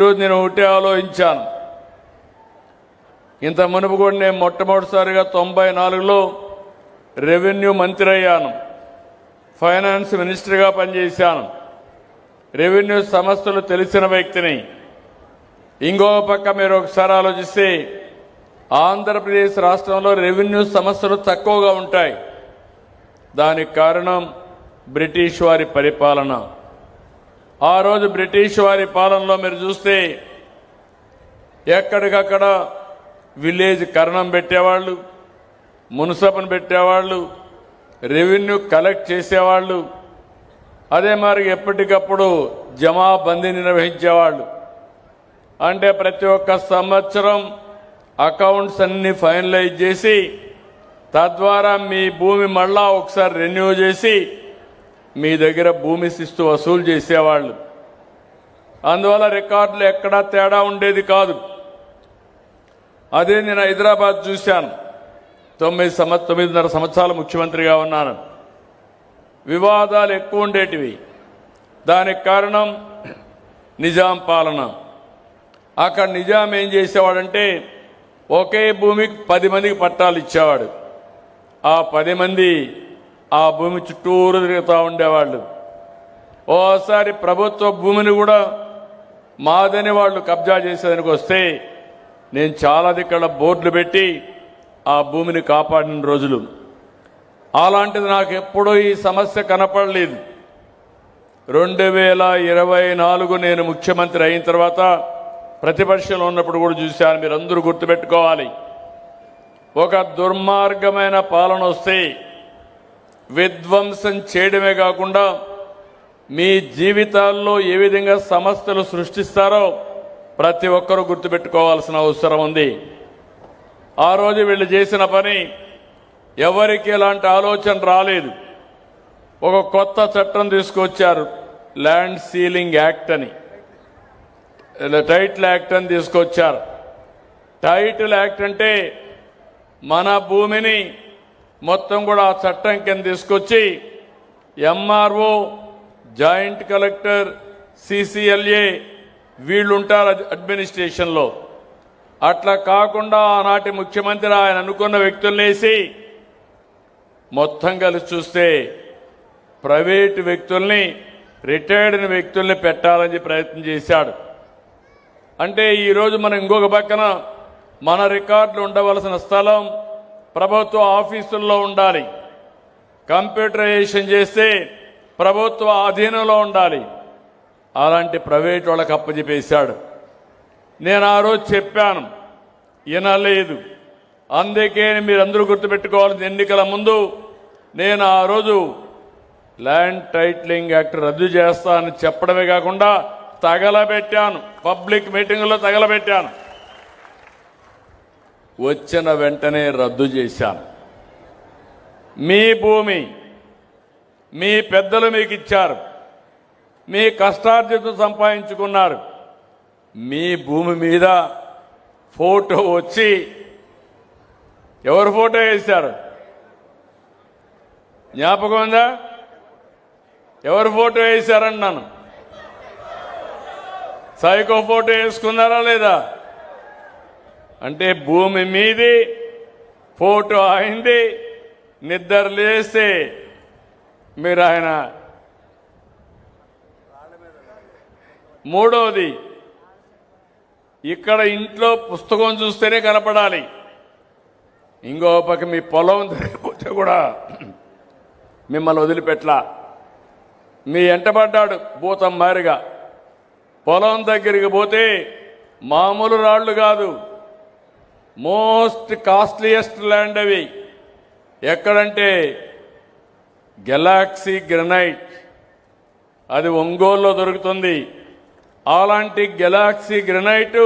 ఈరోజు నేను ఒకటే ఆలోచించాను. ఇంత మునుపు కూడా నేను మొట్టమొదటిసారిగా 94లో రెవెన్యూ మంత్రి అయ్యాను, ఫైనాన్స్ మినిస్టర్గా పనిచేశాను, రెవెన్యూ సమస్యలు తెలిసిన వ్యక్తిని. ఇంకో పక్క మీరు ఒకసారి ఆలోచిస్తే ఆంధ్రప్రదేశ్ రాష్ట్రంలో రెవెన్యూ సమస్యలు తక్కువగా ఉంటాయి. దానికి కారణం బ్రిటిష్ వారి పరిపాలన. ఆ రోజు బ్రిటిష్ వారి పాలనలో మీరు చూస్తే ఎక్కడికక్కడ విలేజ్ కరణం పెట్టేవాళ్ళు, మున్సిపల్ని పెట్టేవాళ్ళు, రెవెన్యూ కలెక్ట్ చేసేవాళ్ళు, అదే మరి ఎప్పటికప్పుడు జమాబందీ నిర్వహించేవాళ్ళు. అంటే ప్రతి ఒక్క సంవత్సరం అకౌంట్స్ అన్ని ఫైనలైజ్ చేసి తద్వారా మీ భూమి మళ్ళా ఒకసారి రెన్యూ చేసి మీ దగ్గర భూమి శిస్తు వసూలు చేసేవాళ్ళు. అందువల్ల రికార్డులు ఎక్కడా తేడా ఉండేది కాదు. అదే నేను హైదరాబాద్ చూశాను. 9.5 సంవత్సరాలు ముఖ్యమంత్రిగా ఉన్నాను. వివాదాలు ఎక్కువ ఉండేటివి. దానికి కారణం నిజాం పాలన. అక్కడ నిజాం ఏం చేసేవాడంటే ఒకే భూమికి 10 మందికి పట్టాలు ఇచ్చేవాడు. ఆ 10 మంది ఆ భూమి చుట్టూరు తిరుగుతూ ఉండేవాళ్ళు. ఓసారి ప్రభుత్వ భూమిని కూడా మాదని వాళ్ళు కబ్జా చేసేదానికి వస్తే నేను చాలా దిక్కడ బోర్డులు పెట్టి ఆ భూమిని కాపాడిన రోజులు. అలాంటిది నాకు ఎప్పుడూ ఈ సమస్య కనపడలేదు. 2024 నేను ముఖ్యమంత్రి అయిన తర్వాత ప్రతిపక్షంలో ఉన్నప్పుడు కూడా చూశాను. మీరందరూ గుర్తుపెట్టుకోవాలి, ఒక దుర్మార్గమైన పాలన వస్తే విధ్వంసం చేయడమే కాకుండా మీ జీవితాల్లో ఏ విధంగా సమస్యలు సృష్టిస్తారో ప్రతి ఒక్కరూ గుర్తుపెట్టుకోవాల్సిన అవసరం ఉంది. ఆ రోజు వీళ్ళు చేసిన పని ఎవరికి ఎలాంటి ఆలోచన రాలేదు. ఒక కొత్త చట్టం తీసుకొచ్చారు, ల్యాండ్ సీలింగ్ యాక్ట్ అని, టైటిల్ యాక్ట్ అని తీసుకొచ్చారు. టైటిల్ యాక్ట్ అంటే మన భూమిని మొత్తం కూడా ఆ చట్టం కింద తీసుకొచ్చి ఎంఆర్ఓ, జాయింట్ కలెక్టర్, సిసిఎల్ఏ వీళ్ళు ఉంటారు అడ్మినిస్ట్రేషన్లో. అట్లా కాకుండా ఆనాటి ముఖ్యమంత్రి ఆయన అనుకున్న వ్యక్తులనేసి మొత్తం కలిసి చూస్తే ప్రైవేటు వ్యక్తుల్ని, రిటైర్డ్ వ్యక్తుల్ని పెట్టాలని ప్రయత్నం చేశాడు. అంటే ఈరోజు మనం ఇంకొక పక్కన మన రికార్డులు ఉండవలసిన స్థలం ప్రభుత్వ ఆఫీసుల్లో ఉండాలి, కంప్యూటరైజేషన్ చేస్తే ప్రభుత్వ అధీనంలో ఉండాలి. అలాంటి ప్రైవేట్ వాళ్ళకి అప్పచెప్పేశాడు. నేను ఆ రోజు చెప్పాను, వినలేదు. అందుకే మీరందరూ గుర్తుపెట్టుకోవాల్సిన ఎన్నికల ముందు నేను ఆ రోజు ల్యాండ్ టైటిలింగ్ యాక్ట్ రద్దు చేస్తానని చెప్పడమే కాకుండా తగలబెట్టాను, పబ్లిక్ మీటింగులో తగలబెట్టాను. వచ్చిన వెంటనే రద్దు చేశాను. మీ భూమి మీ పెద్దలు మీకు ఇచ్చారు, మీ కష్టార్జితం సంపాదించుకున్నారు. మీ భూమి మీద ఫోటో వచ్చి ఎవరు ఫోటో వేశారు? జ్ఞాపకం ఉందా? ఎవరు ఫోటో వేశారన్నాను? సైకో ఫోటో వేసుకున్నారా లేదా? అంటే భూమి మీది ఫోటో అయింది. నిద్ర లేస్తే మీరు ఆయన. మూడవది, ఇక్కడ ఇంట్లో పుస్తకం చూస్తేనే కనపడాలి. ఇంకో పక్క మీ పొలం తిరిగిపోతే కూడా మిమ్మల్ని వదిలిపెట్లా. మీ ఎంటబడ్డాడు భూతం మారిగా. పొలం దగ్గరికి పోతే మామూలు రాళ్లు కాదు, మోస్ట్ కాస్ట్లీయెస్ట్ ల్యాండ్ అవి. ఎక్కడంటే గెలాక్సీ గ్రనైట్, అది ఒంగోలులో దొరుకుతుంది. అలాంటి గెలాక్సీ గ్రనైట్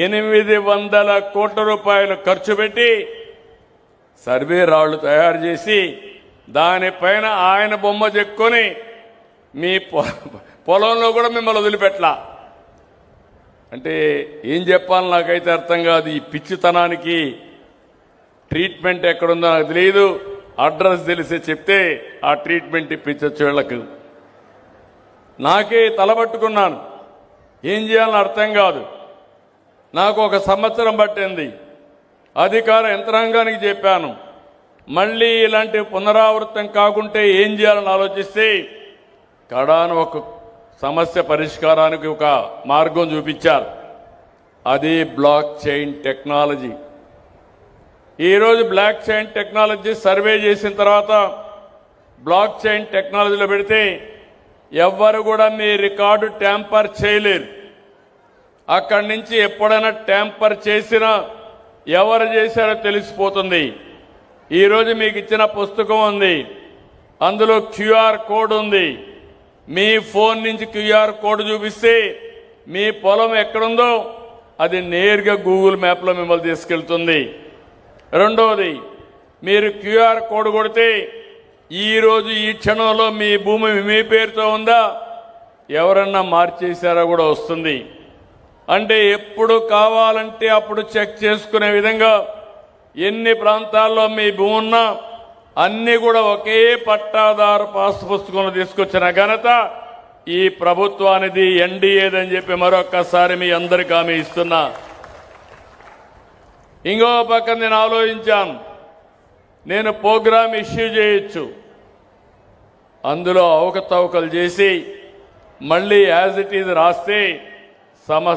800 కోట్ల రూపాయలు ఖర్చు పెట్టి సర్వే రాళ్లు తయారు చేసి దానిపైన ఆయన బొమ్మ చెక్కుని మీ పొలంలో కూడా మిమ్మల్ని వదిలిపెట్టలా. అంటే ఏం చెప్పాలి నాకైతే అర్థం కాదు. ఈ పిచ్చితనానికి ట్రీట్మెంట్ ఎక్కడుందో నాకు తెలియదు. అడ్రస్ తెలిసి చెప్తే ఆ ట్రీట్మెంట్ ఇప్పించచ్చు వీళ్ళకు. నాకే తలబట్టుకున్నాను. ఏం చేయాలని అర్థం కాదు. నాకు 1 సంవత్సరం పట్టింది. అధికార యంత్రాంగానికి చెప్పాను, మళ్ళీ ఇలాంటి పునరావృతం కాకుంటే ఏం చేయాలని ఆలోచిస్తే కడాను ఒక సమస్య పరిష్కారానికి ఒక మార్గం చూపించారు. అది బ్లాక్ చైన్ టెక్నాలజీ. ఈరోజు బ్లాక్ చైన్ టెక్నాలజీ సర్వే చేసిన తర్వాత బ్లాక్ చైన్ టెక్నాలజీలో పెడితే ఎవ్వరు కూడా మీ రికార్డు ట్యాంపర్ చేయలేరు. అక్కడి నుంచి ఎప్పుడైనా ట్యాంపర్ చేసినా ఎవరు చేశారో తెలిసిపోతుంది. ఈరోజు మీకు ఇచ్చిన పుస్తకం ఉంది, అందులో క్యూఆర్ కోడ్ ఉంది. మీ ఫోన్ నుంచి క్యూఆర్ కోడ్ చూపిస్తే మీ పొలం ఎక్కడుందో అది నేరుగా గూగుల్ మ్యాప్లో మిమ్మల్ని తీసుకెళ్తుంది. రెండవది, మీరు క్యూఆర్ కోడ్ కొడితే ఈరోజు ఈ క్షణంలో మీ భూమి మీ పేరుతో ఉందా, ఎవరన్నా మార్చేశారో కూడా వస్తుంది. అంటే ఎప్పుడు కావాలంటే అప్పుడు చెక్ చేసుకునే విధంగా ఎన్ని ప్రాంతాల్లో మీ భూమి ఉన్నా అన్ని కూడా ఒకే పట్టాదారు పాస్ పుస్తకంలో తీసుకొచ్చిన ఘనత ఈ ప్రభుత్వానిది, ఎన్డీఏదని చెప్పి మరొక్కసారి మీ అందరికీ హామీ ఇస్తున్నా. ఇంకో పక్క నేను ఆలోచించాను, నేను ప్రోగ్రామ్ ఇష్యూ చేయొచ్చు, అందులో అవకతవకలు చేసి మళ్ళీ యాజ్ ఇట్ ఈజ్ రాస్తే సమస్య